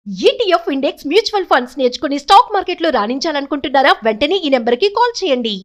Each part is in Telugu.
ఈటీఎఫ్ ఇండెక్స్ మ్యూచువల్ ఫండ్స్ నేర్చుకుని స్టాక్ మార్కెట్లో రాణించాలనుకుంటున్నారా? వెంటనే ఈ నెంబర్కి కాల్ చేయండి.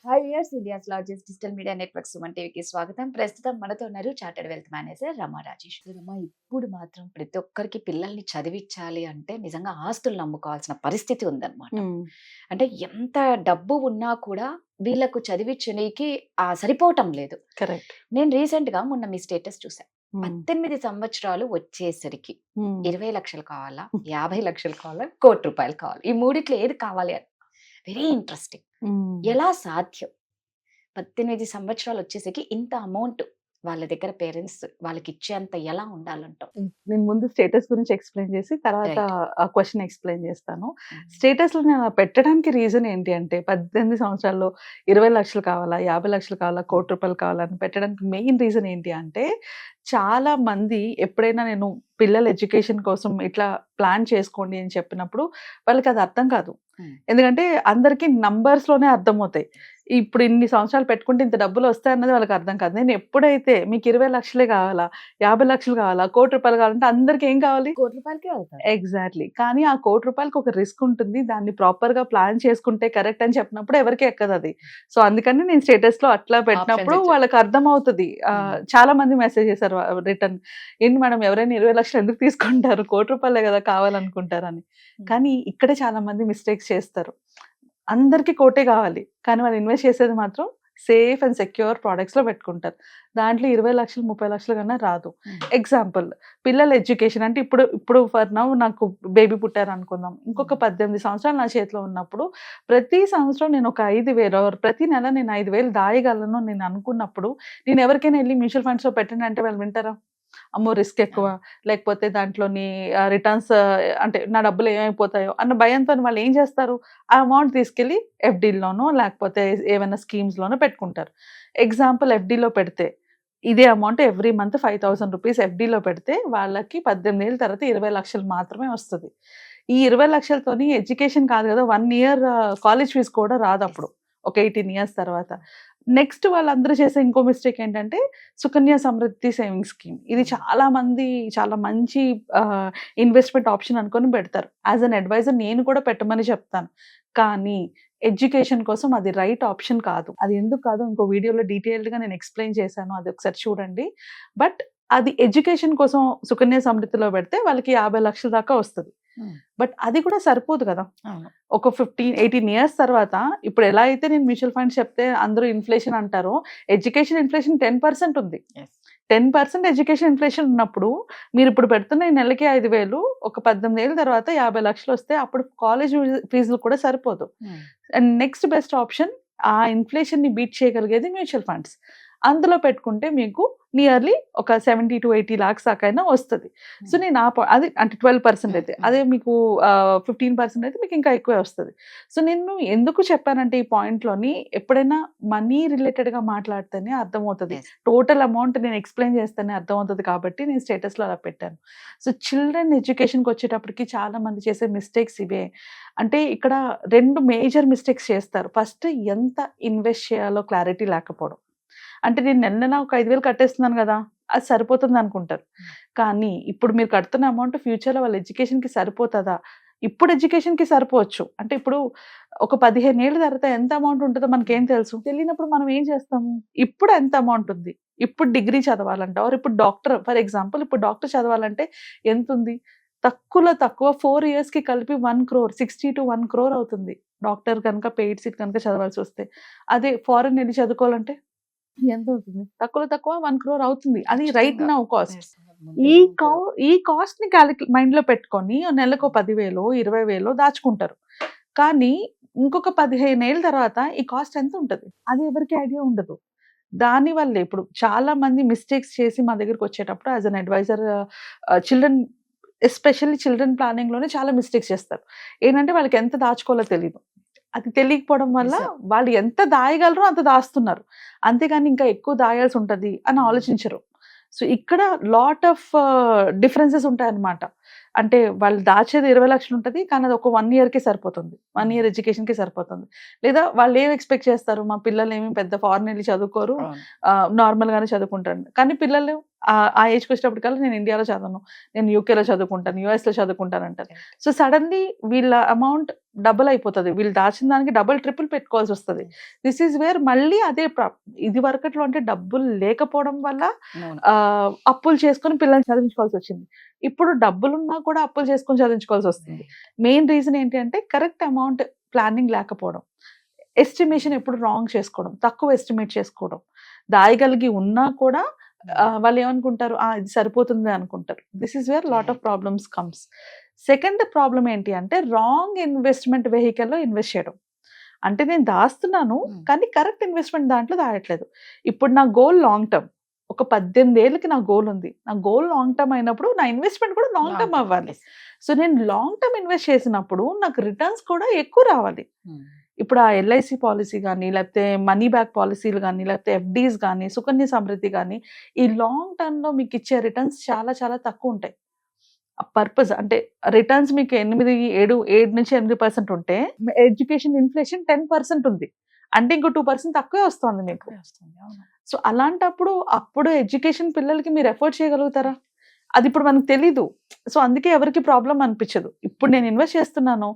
Hi viewers, India's largest digital media network Suman టీవీకి స్వాగతం. ప్రస్తుతం మనతో ఉన్నారు చార్టెడ్ వెల్త్ మేనేజర్ రమా రాజేష్. రమా, ఇప్పుడు మాత్రం ప్రతి ఒక్కరికి పిల్లల్ని చదివించాలి అంటే నిజంగా ఆస్తులు నమ్ముకోవాల్సిన పరిస్థితి ఉందన్నమాట. అంటే ఎంత డబ్బు ఉన్నా కూడా వీళ్ళకు చదివించడానికి సరిపోవటం లేదు. కరెక్ట్. నేను రీసెంట్ గా మొన్న మీ స్టేటస్ చూసాను. 18 సంవత్సరాలు వచ్చేసరికి 20 లక్షలు కావాలా, 50 లక్షలు కావాలా, ₹1,00,00,000 కావాలి, ఈ మూడిట్లో ఏది కావాలి అని వెరీ ఇంట్రెస్టింగ్. ఎలా సాధ్యం? 18 సంవత్సరాలు వచ్చేసరికి ఇంత అమౌంట్ వాళ్ళ దగ్గర పేరెంట్స్ వాళ్ళకి ఇచ్చేంత ఎలా ఉండాలంటావు? నేను ముందు స్టేటస్ గురించి ఎక్స్ప్లెయిన్ చేసి తర్వాత ఆ క్వశ్చన్ ఎక్స్ప్లెయిన్ చేస్తాను. స్టేటస్ లో నేను పెట్టడానికి రీజన్ ఏంటి అంటే 18 సంవత్సరాల్లో 20 లక్షలు కావాలా, 50 లక్షలు కావాలా, ₹1,00,00,000 కావాలని పెట్టడానికి మెయిన్ రీజన్ ఏంటి అంటే, చాలా మంది ఎప్పుడైనా నేను పిల్లల ఎడ్యుకేషన్ కోసం ఇట్లా ప్లాన్ చేసుకోండి అని చెప్పినప్పుడు వాళ్ళకి అది అర్థం కాదు. ఎందుకంటే అందరికీ నంబర్స్ లోనే అర్థమవుతాయి. ఇప్పుడు ఇన్ని సంవత్సరాలు పెట్టుకుంటే ఇంత డబ్బులు వస్తాయన్నది వాళ్ళకి అర్థం కాదు. నేను ఎప్పుడైతే మీకు 20 లక్షలే కావాలా, 50 లక్షలు కావాలా, ₹1,00,00,000 కావాలంటే అందరికి ఏం కావాలి? ₹1,00,00,000 అవుతాయి. ఎగ్జాక్ట్లీ. కానీ ఆ ₹1,00,00,000 ఒక రిస్క్ ఉంటుంది. దాన్ని ప్రాపర్ గా ప్లాన్ చేసుకుంటే కరెక్ట్ అని చెప్పినప్పుడు ఎవరికి ఎక్కదు అది. సో అందుకని నేను స్టేటస్ లో అట్లా పెట్టినప్పుడు వాళ్ళకి అర్థం అవుతుంది. చాలా మంది మెసేజ్ చేశారు రిటర్న్, ఏంటి మేడం ఎవరైనా 20 లక్షలు ఎందుకు తీసుకుంటారు, ₹1,00,00,000 కదా కావాలనుకుంటారని. కానీ ఇక్కడే చాలా మంది మిస్టేక్స్ చేస్తారు. అందరికి కోటే కావాలి, కానీ వాళ్ళు ఇన్వెస్ట్ చేసేది మాత్రం సేఫ్ అండ్ సెక్యూర్ ప్రోడక్ట్స్ లో పెట్టుకుంటారు. దాంట్లో 20 లక్షలు 30 లక్షలు కన్నా రాదు. ఎగ్జాంపుల్, పిల్లల ఎడ్యుకేషన్ అంటే ఇప్పుడు ఫర్ నౌ నాకు బేబీ పుట్టారు అనుకుందాం, ఇంకొక 18 సంవత్సరాలు నా చేతిలో ఉన్నప్పుడు ప్రతి సంవత్సరం నేను ఒక 5,000 ప్రతి నెల నేను 5,000 దాయగలను నేను అనుకున్నప్పుడు, నేను ఎవరికైనా వెళ్ళి మ్యూచువల్ ఫండ్స్ లో పెట్టండి అంటే వాళ్ళు వింటారా? అమ్మో రిస్క్ ఎక్కువ, లేకపోతే దాంట్లోని రిటర్న్స్ అంటే నా డబ్బులు ఏమైపోతాయో అన్న భయంతో వాళ్ళు ఏం చేస్తారు, ఆ అమౌంట్ తీసుకెళ్ళి ఎఫ్డీలోనో లేకపోతే ఏమైనా స్కీమ్స్ లోనో పెట్టుకుంటారు. ఎగ్జాంపుల్, ఎఫ్డీలో పెడితే ఇదే అమౌంట్ ఎవ్రీ మంత్ ₹5,000 ఎఫ్డీలో పెడితే వాళ్ళకి 18 ఏళ్ళ తర్వాత 20 లక్షలు మాత్రమే వస్తుంది. ఈ 20 లక్షలతోని ఎడ్యుకేషన్ కాదు కదా, 1 ఇయర్ కాలేజ్ ఫీజు కూడా రాదు అప్పుడు, ఒక 18 ఇయర్స్ తర్వాత. నెక్స్ట్ వాళ్ళందరూ చేసే ఇంకో మిస్టేక్ ఏంటంటే సుకన్య సమృద్ధి సేవింగ్ స్కీమ్. ఇది చాలా మంది చాలా మంచి ఇన్వెస్ట్మెంట్ ఆప్షన్ అనుకొని పెడతారు. యాజ్ అన్ అడ్వైజర్ నేను కూడా పెట్టమని చెప్తాను, కానీ ఎడ్యుకేషన్ కోసం అది రైట్ ఆప్షన్ కాదు. అది ఎందుకు కాదు ఇంకో వీడియోలో డీటెయిల్డ్ గా నేను ఎక్స్ప్లెయిన్ చేశాను, అది ఒకసారి చూడండి. బట్ అది ఎడ్యుకేషన్ కోసం సుకన్య సమృద్ధిలో పెడితే వాళ్ళకి 50 లక్షల దాకా వస్తుంది. బట్ అది కూడా సరిపోదు కదా. ఒక 15-18 ఇయర్స్ తర్వాత, ఇప్పుడు ఎలా అయితే నేను మ్యూచువల్ ఫండ్స్ చెప్తే అందరూ ఇన్ఫ్లేషన్ అంటారో, ఎడ్యుకేషన్ ఇన్ఫ్లేషన్ 10% ఉంది. 10% ఎడ్యుకేషన్ ఇన్ఫ్లేషన్ ఉన్నప్పుడు మీరు ఇప్పుడు పెడుతున్న ఈ నెలకి 5,000, ఒక 18 ఏళ్ళ తర్వాత 50 లక్షలు వస్తే అప్పుడు కాలేజ్ ఫీజులు కూడా సరిపోదు. అండ్ నెక్స్ట్ బెస్ట్ ఆప్షన్, ఆ ఇన్ఫ్లేషన్ ని బీట్ చేయగలిగేది మ్యూచువల్ ఫండ్స్. అందులో పెట్టుకుంటే మీకు నియర్లీ ఒక 70 to 80 lakhs దాకైనా వస్తుంది. సో నేను అది అంటే 12% అయితే, అదే మీకు 15% అయితే మీకు ఇంకా ఎక్కువే వస్తుంది. సో నేను ఎందుకు చెప్పానంటే ఈ పాయింట్లోని, ఎప్పుడైనా మనీ రిలేటెడ్గా మాట్లాడితేనే అర్థమవుతుంది, టోటల్ అమౌంట్ నేను ఎక్స్ప్లెయిన్ చేస్తేనే అర్థమవుతుంది. కాబట్టి నేను స్టేటస్లో అలా పెట్టాను. సో చిల్డ్రన్ ఎడ్యుకేషన్కి వచ్చేటప్పటికి చాలా మంది చేసే మిస్టేక్స్ ఇవే. అంటే ఇక్కడ 2 మేజర్ మిస్టేక్స్ చేస్తారు. ఫస్ట్, ఎంత ఇన్వెస్ట్ చేయాలో క్లారిటీ లేకపోవడం. అంటే నేను నెల ఒక 5,000 కట్టేస్తున్నాను కదా, అది సరిపోతుంది అనుకుంటారు. కానీ ఇప్పుడు మీరు కడుతున్న అమౌంట్ ఫ్యూచర్లో వాళ్ళ ఎడ్యుకేషన్కి సరిపోతుందా? ఇప్పుడు ఎడ్యుకేషన్కి సరిపోవచ్చు, అంటే ఇప్పుడు ఒక 15 ఏళ్ళ తర్వాత ఎంత అమౌంట్ ఉంటుందో మనకేం తెలుసు? తెలియనప్పుడు మనం ఏం చేస్తాము? ఇప్పుడు ఎంత అమౌంట్ ఉంది, ఇప్పుడు డిగ్రీ చదవాలంటే, ఆర్ ఇప్పుడు డాక్టర్, ఫర్ ఎగ్జాంపుల్ ఇప్పుడు డాక్టర్ చదవాలంటే ఎంత ఉంది? తక్కువలో తక్కువ 4 yearsకి కలిపి 1 crore, 60 to 1 crore అవుతుంది డాక్టర్ కనుక పెయిడ్ సీట్ కనుక చదవాల్సి వస్తే. అదే ఫారెన్ వెళ్ళి చదువుకోవాలంటే ఎంత అవుతుంది? తక్కువలో తక్కువ 1 crore అవుతుంది. అది రైట్ నౌ కాస్ట్. ఈ కాస్ట్ ని మైండ్ లో పెట్టుకొని నెలకు 10,000, 20,000 దాచుకుంటారు. కానీ ఇంకొక 15 ఏళ్ళ తర్వాత ఈ కాస్ట్ ఎంత ఉంటుంది అది ఎవరికి ఐడియా ఉండదు. దాని వల్లే ఇప్పుడు చాలా మంది మిస్టేక్స్ చేసి మా దగ్గరకు వచ్చేటప్పుడు as an adviser, children especially children planning లోనే చాలా మిస్టేక్స్ చేస్తారు. ఏంటంటే వాళ్ళకి ఎంత దాచుకోవాలో తెలియదు. అది తెలియకపోవడం వల్ల వాళ్ళు ఎంత దాయగలరో అంత దాస్తున్నారు, అంతేగాని ఇంకా ఎక్కువ దాయాల్సి ఉంటది అని ఆలోచించరు. సో ఇక్కడ లాట్ ఆఫ్ డిఫరెన్సెస్ ఉంటాయి అన్నమాట. అంటే వాళ్ళు దాచేది 20 లక్షలు ఉంటుంది, కానీ అది ఒక 1 yearకి సరిపోతుంది, 1 year ఎడ్యుకేషన్కి సరిపోతుంది. లేదా వాళ్ళు ఏం ఎక్స్పెక్ట్ చేస్తారు, మా పిల్లలు ఏమి పెద్ద ఫారెన్ వెళ్ళి చదువుకోరు, నార్మల్ గానే చదువుకుంటారు. కానీ పిల్లలు ఆ ఏజ్కి వచ్చేటప్పటికల్లా నేను ఇండియాలో చదవను, నేను యూకేలో చదువుకుంటాను, యుఎస్లో చదువుకుంటాను అంటారు. సో సడన్లీ వీళ్ళ అమౌంట్ డబుల్ అయిపోతుంది, వీళ్ళు దాచిన దానికి డబుల్ ట్రిపుల్ పెట్టుకోవాల్సి వస్తుంది. దిస్ ఈజ్ వేర్ మళ్ళీ అదే ఇది వరకట్లో అంటే డబ్బులు లేకపోవడం వల్ల అప్పులు చేసుకొని పిల్లల్ని చదివించుకోవాల్సి వచ్చింది. ఇప్పుడు డబ్బులున్నా కూడా అప్పులు చేసుకొని చదివించుకోవాల్సి వస్తుంది. మెయిన్ రీజన్ ఏంటి అంటే కరెక్ట్ అమౌంట్ ప్లానింగ్ లేకపోవడం, ఎస్టిమేషన్ ఎప్పుడు రాంగ్ చేసుకోవడం, తక్కువ ఎస్టిమేట్ చేసుకోవడం, దాయగలిగి ఉన్నా కూడా వాళ్ళు ఏమనుకుంటారు, ఇది సరిపోతుంది అనుకుంటారు. This is where lot of problems comes. Second problem ఏంటి అంటే రాంగ్ ఇన్వెస్ట్మెంట్ వెహికల్లో ఇన్వెస్ట్ చేయడం. అంటే నేను దాస్తున్నాను కానీ కరెక్ట్ ఇన్వెస్ట్మెంట్ దాంట్లో దాయట్లేదు. ఇప్పుడు నా గోల్ లాంగ్ టర్మ్, ఒక 18 ఏళ్ళకి నా గోల్ ఉంది, నా గోల్ లాంగ్ టర్మ్ అయినప్పుడు నా ఇన్వెస్ట్మెంట్ కూడా లాంగ్ టర్మ్ అవ్వాలి. సో నేను లాంగ్ టర్మ్ ఇన్వెస్ట్ చేసినప్పుడు నాకు రిటర్న్స్ కూడా ఎక్కువ రావాలి. ఇప్పుడు ఆ ఎల్ఐసి పాలసీ కానీ, లేకపోతే మనీ బ్యాక్ పాలసీలు కానీ, లేకపోతే ఎఫ్డీస్ కానీ, సుకన్య సమృద్ధి కానీ, ఈ లాంగ్ టర్మ్లో మీకు ఇచ్చే రిటర్న్స్ చాలా చాలా తక్కువ ఉంటాయి. పర్పస్ అంటే రిటర్న్స్ మీకు 7 నుంచి 8% ఉంటే ఎడ్యుకేషన్ ఇన్ఫ్లేషన్ 10% ఉంది, అంటే ఇంకో 2% తక్కువే వస్తుంది మీకు. సో అలాంటప్పుడు అప్పుడు ఎడ్యుకేషన్ పిల్లలకి మీరు ఎఫర్ట్ చేయగలుగుతారా? అది ఇప్పుడు మనకు తెలీదు. సో అందుకే ఎవరికి ప్రాబ్లం అనిపించదు. ఇప్పుడు నేను ఇన్వెస్ట్ చేస్తున్నాను,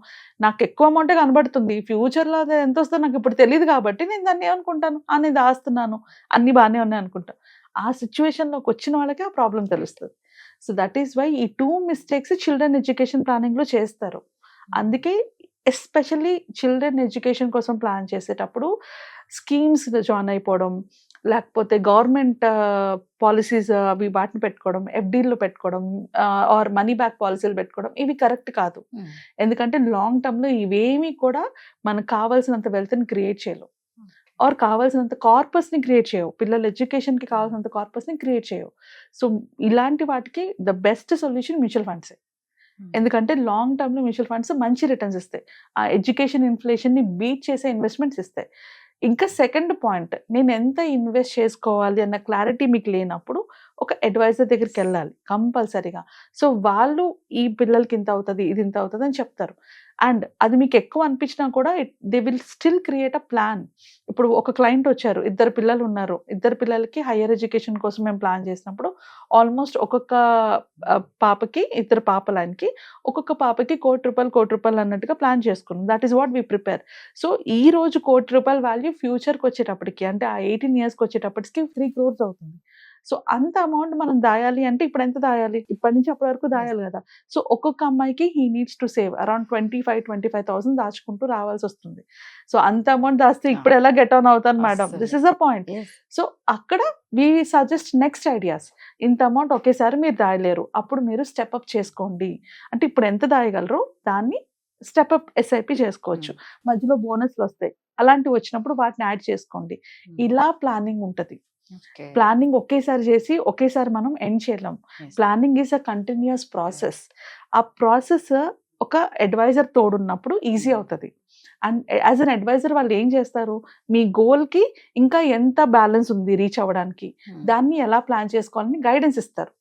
నాకు ఎక్కువ అమౌంటే కనబడుతుంది, ఫ్యూచర్లో అది ఎంత వస్తుందో నాకు ఇప్పుడు తెలియదు కాబట్టి నేను దాన్ని ఏమనుకుంటాను, నేను దాస్తున్నాను, అన్ని బాగానే ఉన్నాయి అనుకుంటాను. ఆ సిచ్యువేషన్లోకి వచ్చిన వాళ్ళకి ఆ ప్రాబ్లం తెలుస్తుంది. సో దట్ ఈస్ వై ఈ 2 మిస్టేక్స్ చిల్డ్రన్ ఎడ్యుకేషన్ ప్లానింగ్లో చేస్తారు. అందుకే ఎస్పెషల్లీ చిల్డ్రన్ ఎడ్యుకేషన్ కోసం ప్లాన్ చేసేటప్పుడు స్కీమ్స్ జాయిన్ అయిపోవడం, లేకపోతే గవర్నమెంట్ పాలసీస్ అవి వాటిని పెట్టుకోవడం, ఎఫ్డీల్లో పెట్టుకోవడం, ఆర్ మనీ బ్యాక్ పాలసీలు పెట్టుకోవడం, ఇవి కరెక్ట్ కాదు. ఎందుకంటే లాంగ్ టర్మ్లో ఇవేమీ కూడా మనకు కావాల్సినంత వెల్త్ని క్రియేట్ చేయలేవు, ఆర్ కావాల్సినంత కార్పస్ని క్రియేట్ చేయవు, పిల్లల ఎడ్యుకేషన్కి కావాల్సినంత కార్పస్ని క్రియేట్ చేయవు. సో ఇలాంటి వాటికి ద బెస్ట్ సొల్యూషన్ మ్యూచువల్ ఫండ్సే. ఎందుకంటే లాంగ్ టర్మ్లో మ్యూచువల్ ఫండ్స్ మంచి రిటర్న్స్ ఇస్తాయి, ఆ ఎడ్యుకేషన్ ఇన్ఫ్లేషన్ని బీట్ చేసే ఇన్వెస్ట్మెంట్స్ ఇస్తాయి. ఇంకా సెకండ్ పాయింట్, నేను ఎంత ఇన్వెస్ట్ చేసుకోవాలి అన్న క్లారిటీ మీకు లేనప్పుడు ఒక అడ్వైజర్ దగ్గరికి వెళ్ళాలి కంపల్సరీగా. సో వాళ్ళు ఈ పిల్లలకి ఇంత అవుతుంది, ఇది ఇంత అవుతుంది అని చెప్తారు. అండ్ అది మీకు ఎక్కువ అనిపించినా కూడా they will still create a plan. ఇప్పుడు ఒక క్లయింట్ వచ్చారు, 2 పిల్లలు ఉన్నారు, 2 పిల్లలకి హయ్యర్ ఎడ్యుకేషన్ కోసం మేము ప్లాన్ చేసినప్పుడు ఆల్మోస్ట్ ఒక్కొక్క పాపకి, 2 పాపలకి ఒక్కొక్క పాపకి ₹1,00,00,000 అన్నట్టుగా ప్లాన్ చేసుకున్నాం. That is what we prepare. So ఈ రోజు ₹1,00,00,000 వాల్యూ ఫ్యూచర్కి వచ్చేటప్పటికి, అంటే ఆ 18 yearsకి వచ్చేటప్పటికి 3 crores అవుతుంది. సో అంత అమౌంట్ మనం దాయాలి అంటే ఇప్పుడు ఎంత దాయాలి, ఇప్పటి నుంచి అప్పటి వరకు దాయాలి కదా. సో ఒక్కొక్క అమ్మాయికి he needs to save around 25,000 దాచుకుంటూ రావాల్సి వస్తుంది. సో అంత అమౌంట్ దాస్తే ఇప్పుడు ఎలా గెట్ ఆన్ అవుతాను madam, this is a point. So అక్కడ వీ సజెస్ట్ నెక్స్ట్ ఐడియాస్. ఇంత అమౌంట్ ఒకేసారి మీరు దాయలేరు, అప్పుడు మీరు స్టెప్ అప్ చేసుకోండి. అంటే ఇప్పుడు ఎంత దాయగలరు దాన్ని స్టెప్ అప్ ఎస్ఐపి చేసుకోవచ్చు, మధ్యలో బోనస్లు వస్తాయి, అలాంటివి వచ్చినప్పుడు వాటిని యాడ్ చేసుకోండి. ఇలా ప్లానింగ్ ఉంటుంది. ప్లానింగ్ ఒకేసారి చేసి ఒకేసారి మనం ఎండ్ చేయలేం. Planning is a continuous process. ఆ ప్రాసెస్ ఒక అడ్వైజర్ తోడున్నప్పుడు ఈజీ అవుతుంది. అండ్ యాజ్ అన్ అడ్వైజర్ వాళ్ళు ఏం చేస్తారు, మీ గోల్కి ఇంకా ఎంత బ్యాలెన్స్ ఉంది రీచ్ అవ్వడానికి, దాన్ని ఎలా ప్లాన్ చేసుకోవాలని గైడెన్స్ ఇస్తారు.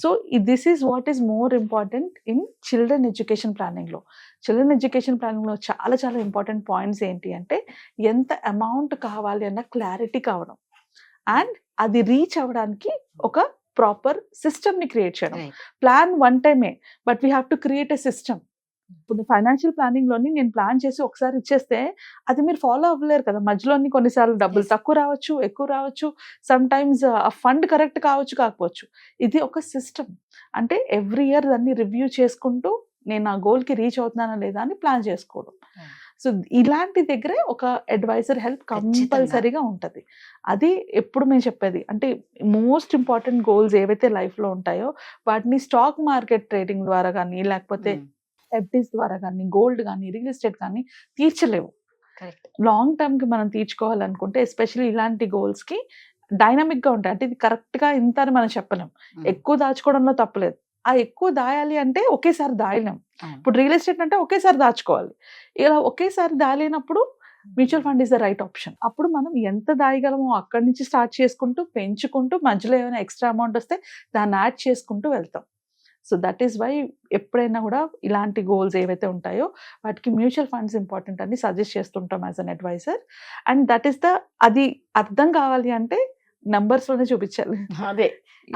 So this is what is more important in children education ప్లానింగ్లో. చిల్డ్రన్ ఎడ్యుకేషన్ ప్లానింగ్లో చాలా చాలా ఇంపార్టెంట్ పాయింట్స్ ఏంటి అంటే ఎంత అమౌంట్ కావాలి అన్న క్లారిటీ కావడం, అండ్ అది రీచ్ అవ్వడానికి ఒక ప్రాపర్ సిస్టమ్ని క్రియేట్ చేయడం. ప్లాన్ వన్ టైమే, but we have to create a system. ఇప్పుడు ఫైనాన్షియల్ ప్లానింగ్లోని నేను ప్లాన్ చేసి ఒకసారి ఇచ్చేస్తే అది మీరు ఫాలో అవ్వలేరు కదా. మధ్యలోని కొన్నిసార్లు డబ్బులు తక్కువ రావచ్చు, ఎక్కువ రావచ్చు, సమ్ టైమ్స్ ఆ ఫండ్ కరెక్ట్ కావచ్చు, కాకపోవచ్చు. ఇది ఒక సిస్టమ్. అంటే ఎవ్రీ ఇయర్ దాన్ని రివ్యూ చేసుకుంటూ నేను ఆ గోల్కి రీచ్ అవుతున్నానా లేదా అని ప్లాన్ చేసుకోవడం. సో ఇలాంటి దగ్గరే ఒక అడ్వైజర్ హెల్ప్ కంపల్సరీగా ఉంటుంది. అది ఎప్పుడు మేము చెప్పేది అంటే మోస్ట్ ఇంపార్టెంట్ గోల్స్ ఏవైతే లైఫ్లో ఉంటాయో వాటిని స్టాక్ మార్కెట్ ట్రేడింగ్ ద్వారా కానీ, లేకపోతే ఎఫ్డీస్ ద్వారా కానీ, గోల్డ్ కానీ, రియల్ ఎస్టేట్ కానీ తీర్చలేవు. లాంగ్ టర్మ్కి మనం తీర్చుకోవాలనుకుంటే ఎస్పెషల్లీ ఇలాంటి గోల్స్కి డైనమిక్గా ఉంటాయి. అంటే ఇది కరెక్ట్గా ఇంత అని మనం చెప్పలేం. ఎక్కువ దాచుకోవడంలో తప్పలేదు, ఆ ఎక్కువ దాయాలి అంటే ఒకేసారి దాయలేం. ఇప్పుడు రియల్ ఎస్టేట్ అంటే ఒకేసారి దాచుకోవాలి. ఇలా ఒకేసారి దాయలేనప్పుడు mutual fund is the right option. అప్పుడు మనం ఎంత దాయగలమో అక్కడి నుంచి స్టార్ట్ చేసుకుంటూ పెంచుకుంటూ మధ్యలో ఏమైనా ఎక్స్ట్రా అమౌంట్ వస్తే దాన్ని యాడ్ చేసుకుంటూ వెళ్తాం. సో దట్ ఈస్ వై ఎప్పుడైనా కూడా ఇలాంటి గోల్స్ ఏవైతే ఉంటాయో వాటికి మ్యూచువల్ ఫండ్స్ ఇంపార్టెంట్ అని సజెస్ట్ చేస్తుంటాం as an adviser. And that is అది అర్థం కావాలి అంటే numbers లోనే చూపించాలి. అదే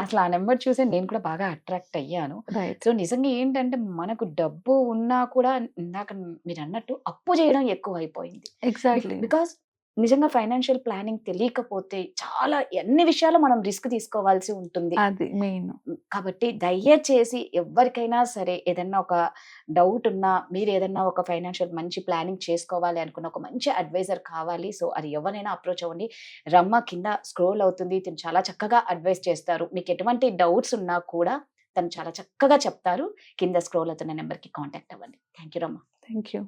అసలు ఆ నెంబర్ చూసే నేను కూడా బాగా అట్రాక్ట్ అయ్యాను. రైట్. సో నిజంగా ఏంటంటే మనకు డబ్బు ఉన్నా కూడా ఇందాక మీరు అన్నట్టు అప్పు చేయడం ఎక్కువ అయిపోయింది. ఎగ్జాక్ట్లీ. బికాస్ నిజంగా ఫైనాన్షియల్ ప్లానింగ్ తెలియకపోతే చాలా ఎన్ని విషయాలు మనం రిస్క్ తీసుకోవాల్సి ఉంటుంది. అది మెయిన్. కాబట్టి దయచేసి ఎవరికైనా సరే ఏదన్నా ఒక డౌట్ ఉన్నా, మీరు ఏదన్నా ఒక ఫైనాన్షియల్ మంచి ప్లానింగ్ చేసుకోవాలి అనుకున్న ఒక మంచి అడ్వైజర్ కావాలి. సో అది ఎవరైనా అప్రోచ్ అవ్వండి. రమ్మ కింద స్క్రోల్ అవుతుంది, తను చాలా చక్కగా అడ్వైస్ చేస్తారు. మీకు ఎటువంటి డౌట్స్ ఉన్నా కూడా తను చాలా చక్కగా చెప్తారు. కింద స్క్రోల్ అవుతున్న నెంబర్కి కాంటాక్ట్ అవ్వండి. థ్యాంక్ యూ రమ్మ. Thank you.